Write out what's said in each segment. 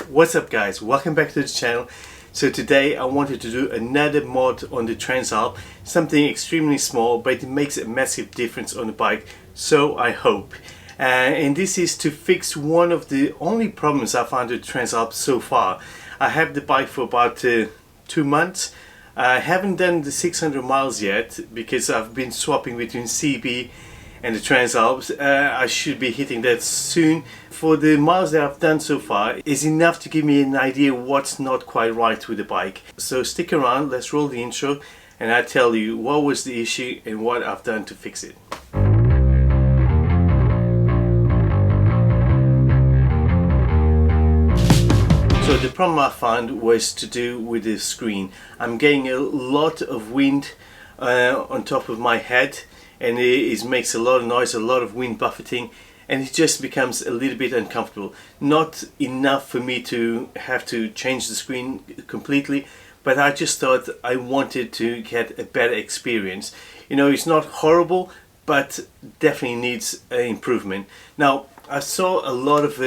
What's up guys, welcome back to the channel. So today I wanted to do another mod on the Transalp, something extremely small but it makes a massive difference on the bike, so I hope. And this is to fix one of the only problems I found with Transalp so far. I have the bike for about 2 months. I haven't done the 600 miles yet because I've been swapping between CB and the Transalps. I should be hitting that soon. For the miles that I've done so far is enough to give me an idea what's not quite right with the bike. So stick around, let's roll the intro and I'll tell you what was the issue and what I've done to fix it. So the problem I found was to do with the screen. I'm getting a lot of wind on top of my head, and it makes a lot of noise, a lot of wind buffeting, and it just becomes a little bit uncomfortable. Not enough for me to have to change the screen completely, but I just thought I wanted to get a better experience. You know, it's not horrible, but definitely needs improvement. Now, I saw a lot of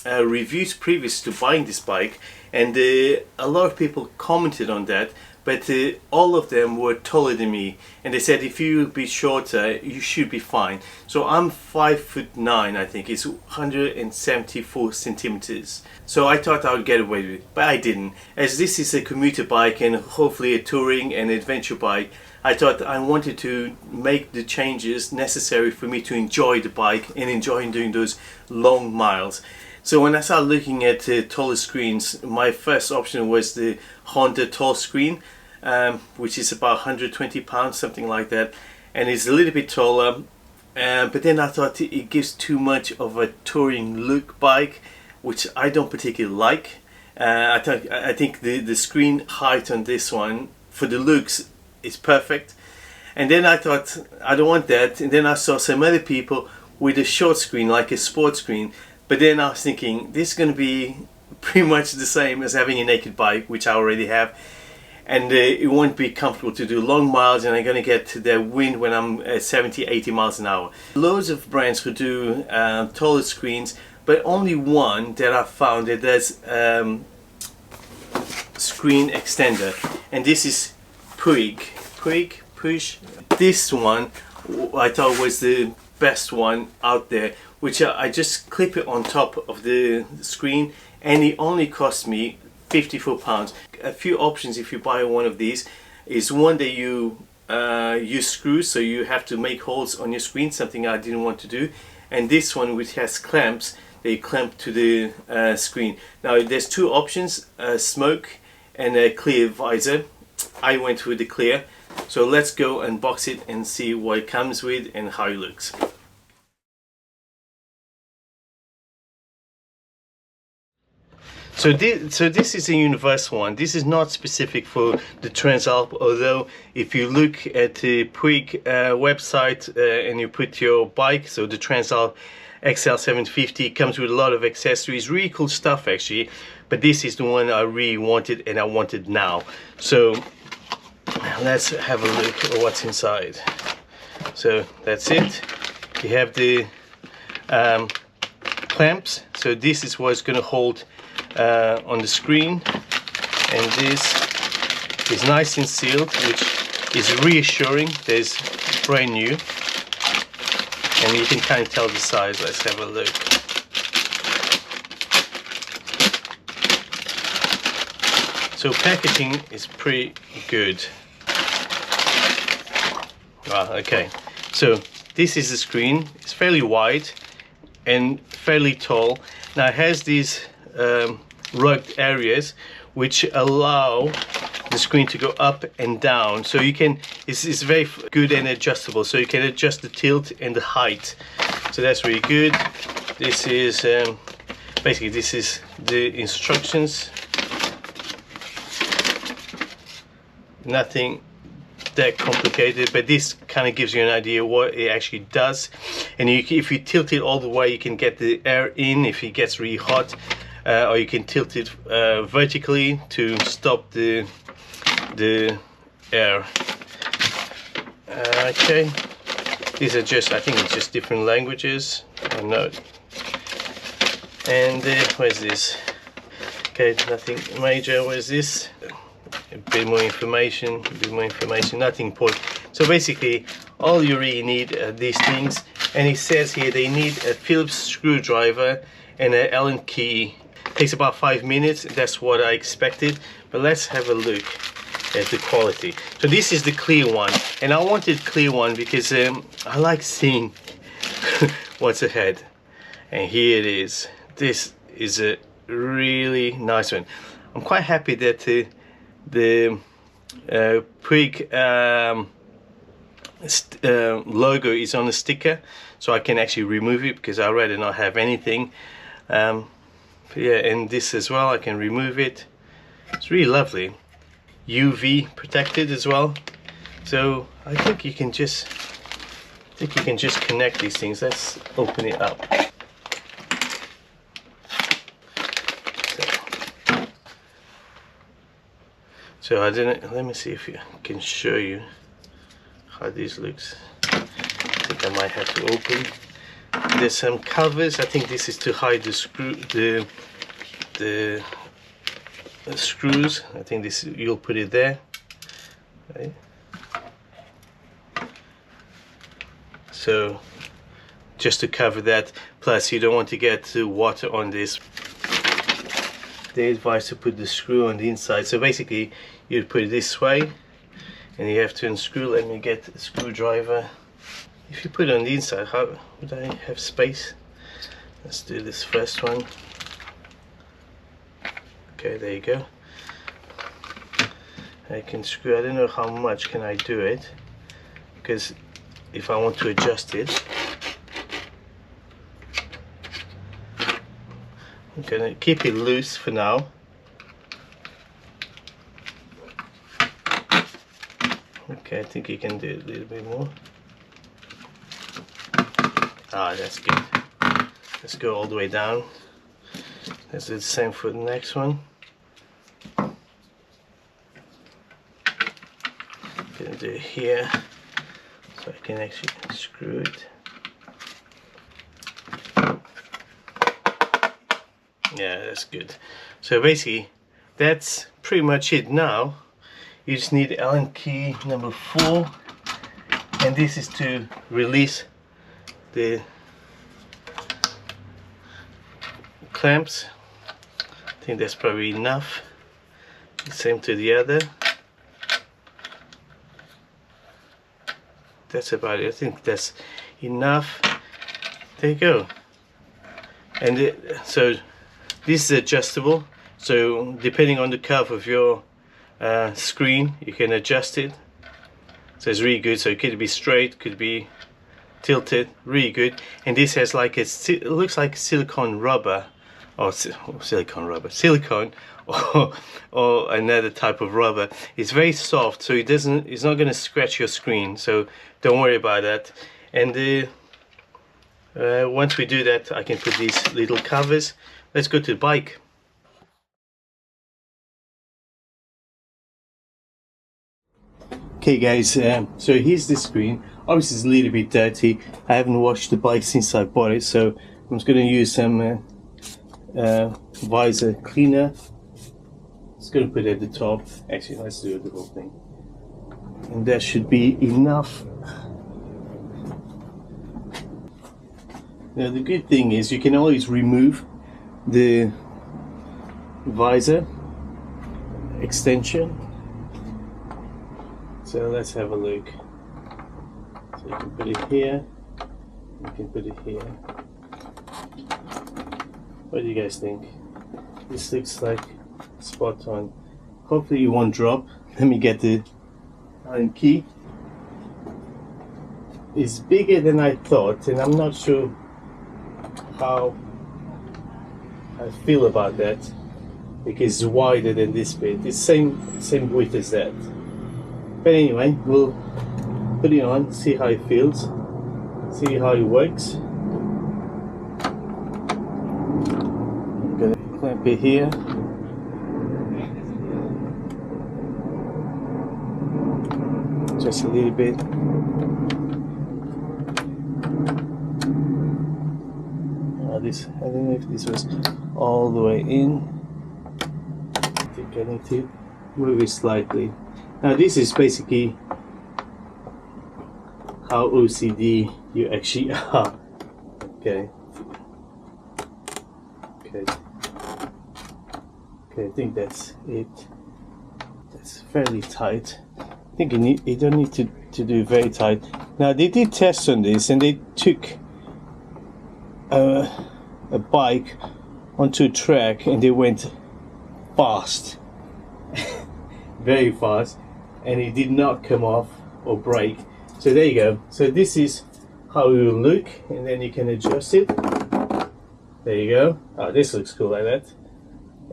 reviews previous to buying this bike, and a lot of people commented on that, but all of them were taller than me, and they said if you be shorter you should be fine. So I'm 5'9", I think it's 174 centimeters. So I thought I would get away with it, but I didn't. As this is a commuter bike and hopefully a touring and adventure bike, I thought I wanted to make the changes necessary for me to enjoy the bike and enjoy doing those long miles. So when I started looking at taller screens, my first option was the Honda tall screen, which is about 120 pounds, something like that, and it's a little bit taller, but then I thought it gives too much of a touring look bike, which I don't particularly like. I think the screen height on this one for the looks is perfect, and then I thought I don't want that, and then I saw some other people with a short screen like a sports screen. But then I was thinking, this is going to be pretty much the same as having a naked bike, which I already have, and it won't be comfortable to do long miles, and I'm going to get the wind when I'm at 70-80 miles an hour. Loads of brands who do taller screens, but only one that I found that does screen extender, and this is PUIG. This one I thought was the best one out there, which I just clip it on top of the screen, and it only cost me £54. A few options if you buy one of these is one that you use screws, so you have to make holes on your screen, something I didn't want to do, and this one which has clamps, they clamp to the screen. Now there's two options, smoke and a clear visor. I went with the clear, so let's go unbox it and see what it comes with and how it looks. So this is a universal one. This is not specific for the Transalp, although if you look at the PUIG website and you put your bike, so the Transalp XL750, comes with a lot of accessories, really cool stuff actually, but this is the one I really wanted, and I wanted now. So let's have a look at what's inside. So that's it. You have the clamps, so this is what's going to hold on the screen, and this is nice and sealed, which is reassuring. There's brand new, and you can kind of tell the size. Let's have a look. So packaging is pretty good. Okay, so this is the screen. It's fairly wide and fairly tall. Now it has these rugged areas which allow the screen to go up and down, so you can, it's very good and adjustable, so you can adjust the tilt and the height, so that's really good. This is basically, this is the instructions. Nothing that complicated, but this kind of gives you an idea what it actually does, and if you tilt it all the way you can get the air in if it gets really hot, or you can tilt it vertically to stop the air. Okay, these are just, I think it's just different languages or not. And where's this? Okay, nothing major. What is this? A bit more information, nothing important. So basically, all you really need are these things, and it says here they need a Phillips screwdriver and an Allen key. It takes about 5 minutes, that's what I expected, but let's have a look at the quality. So this is the clear one, and I wanted clear one because I like seeing what's ahead, and here it is. This is a really nice one. I'm quite happy that the PUIG logo is on the sticker, so I can actually remove it because I'd rather not have anything. Yeah, and this as well, I can remove it. It's really lovely. UV protected as well. So I think you can just connect these things. Let's open it up. So I didn't. Let me see if I can show you how this looks. I think I might have to open. There's some covers. I think this is to hide the screws. I think this, you'll put it there. Right. So just to cover that. Plus, you don't want to get water on this. They advise to put the screw on the inside. So basically, you put it this way, and you have to unscrew. Let me get a screwdriver. If you put it on the inside, how would I have space? Let's do this first one. Okay, there you go. I can screw. I don't know how much can I do it, because if I want to adjust it, I'm gonna keep it loose for now. Okay, I think you can do it a little bit more. Ah, that's good. Let's go all the way down. Let's do the same for the next one. Gonna do it here, so I can actually screw it. Yeah, that's good. So basically, that's pretty much it. Now, you just need Allen key number 4, and this is to release the clamps. I think that's probably enough. Same to the other. That's about it. I think that's enough. There you go. And so this is adjustable. So depending on the curve of your screen, you can adjust it. So it's really good. So it could be straight, could be tilted, really good. And this has like it looks like silicone rubber, or silicone or another type of rubber. It's very soft, so it's not going to scratch your screen, so don't worry about that. And once we do that, I can put these little covers. Let's go to the bike. Okay guys, so here's the screen. Obviously it's a little bit dirty. I haven't washed the bike since I bought it, so I'm just going to use some visor cleaner. Just going to put it at the top. Actually, let's do the whole thing. And that should be enough. Now the good thing is you can always remove the visor extension. So let's have a look. So you can put it here, you can put it here. What do you guys think? This looks like spot on. Hopefully it won't drop. Let me get the Allen key. It's bigger than I thought, and I'm not sure how I feel about that, because it's wider than this bit. It's same width as that. But anyway, we'll put it on, see how it feels, see how it works. I'm gonna clamp it here. Just a little bit. I don't know if this was all the way in. I need to move it slightly. Now this is basically how OCD you actually are. Okay. Okay. Okay, I think that's it. That's fairly tight. I think you don't need to do very tight. Now they did tests on this, and they took a bike onto a track and they went fast, very fast, and it did not come off or break. So there you go. So this is how it will look, and then you can adjust it. There you go. Oh, this looks cool like that.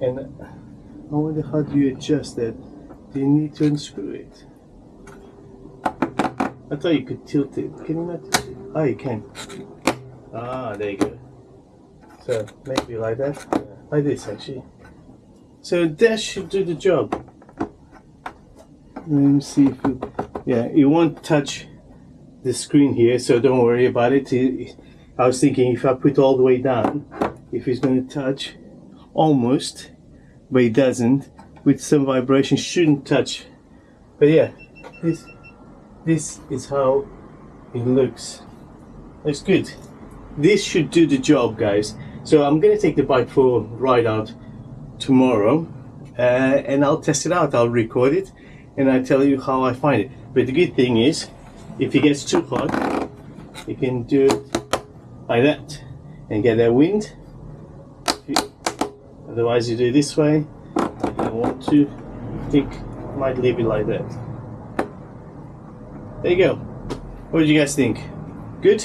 And I wonder, how do you adjust that? Do you need to unscrew it? I thought you could tilt it. Can you not tilt it? Oh, you can. Ah, there you go. So maybe like that, like this actually. So that should do the job. Let me see if it, yeah, it won't touch the screen here, so don't worry about it. I was thinking if I put all the way down, if it's going to touch, almost, but it doesn't. With some vibration, shouldn't touch. But yeah, this is how it looks. It's good. This should do the job, guys. So I'm going to take the bike for a ride out tomorrow, and I'll test it out. I'll record it, and I'll tell you how I find it. But the good thing is, if it gets too hot, you can do it like that and get that wind. Otherwise, you do it this way. If you want to, I think I might leave it like that. There you go. What do you guys think? Good?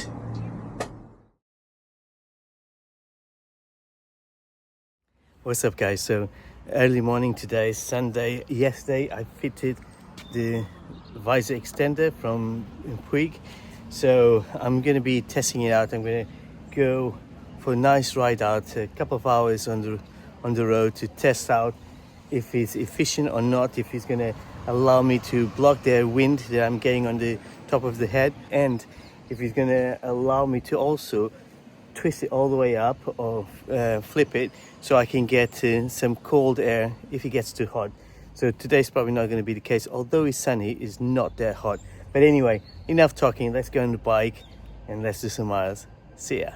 What's up, guys? So early morning today, Sunday. Yesterday I fitted the visor extender from PUIG, so I'm going to be testing it out. I'm going to go for a nice ride out, a couple of hours on the road to test out if it's efficient or not, if it's going to allow me to block the wind that I'm getting on the top of the head, and if it's going to allow me to also twist it all the way up or flip it so I can get some cold air if it gets too hot. So today's probably not going to be the case, although it's sunny, it's not that hot. But anyway, enough talking, let's go on the bike and let's do some miles. See ya.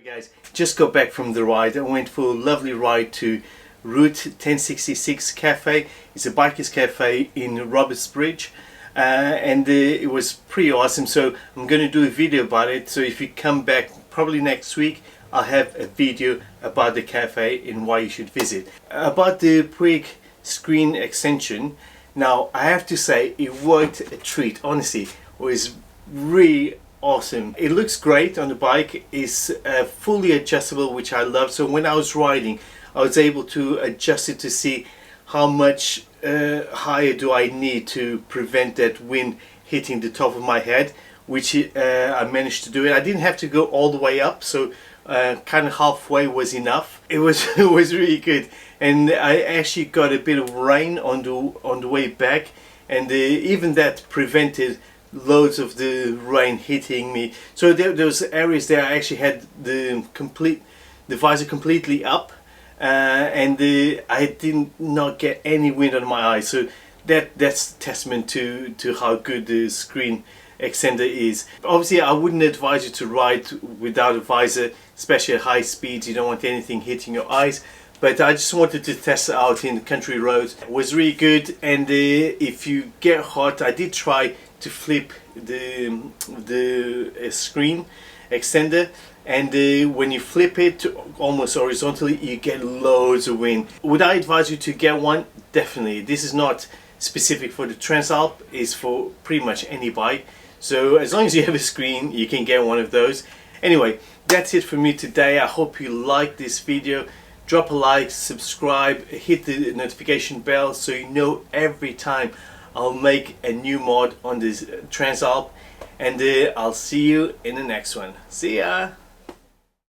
Guys, just got back from the ride. I went for a lovely ride to Route 1066 Cafe. It's a biker's cafe in Robertsbridge, and it was pretty awesome. So I'm going to do a video about it. So if you come back probably next week, I'll have a video about the cafe and why you should visit. About the PUIG screen extension, now I have to say it worked a treat. Honestly, it was really awesome. It looks great on the bike. It's fully adjustable, which I love. So when I was riding, I was able to adjust it to see how much higher do I need to prevent that wind hitting the top of my head, which I managed to do it. I didn't have to go all the way up, so kind of halfway was enough. It was it was really good, and I actually got a bit of rain on the way back, and even that prevented loads of the rain hitting me. So there was areas there I actually had the visor completely up, and I did not get any wind on my eyes. So that's testament to how good the screen extender is. Obviously I wouldn't advise you to ride without a visor, especially at high speeds. You don't want anything hitting your eyes. But I just wanted to test it out in the country roads. It was really good, and if you get hot, I did try to flip the screen extender, and when you flip it almost horizontally, you get loads of wind. Would I advise you to get one? Definitely. This is not specific for the Transalp, it's for pretty much any bike. So as long as you have a screen, you can get one of those. Anyway, that's it for me today. I hope you liked this video. Drop a like, subscribe, hit the notification bell so you know every time I'll make a new mod on this Transalp. And I'll see you in the next one. See ya!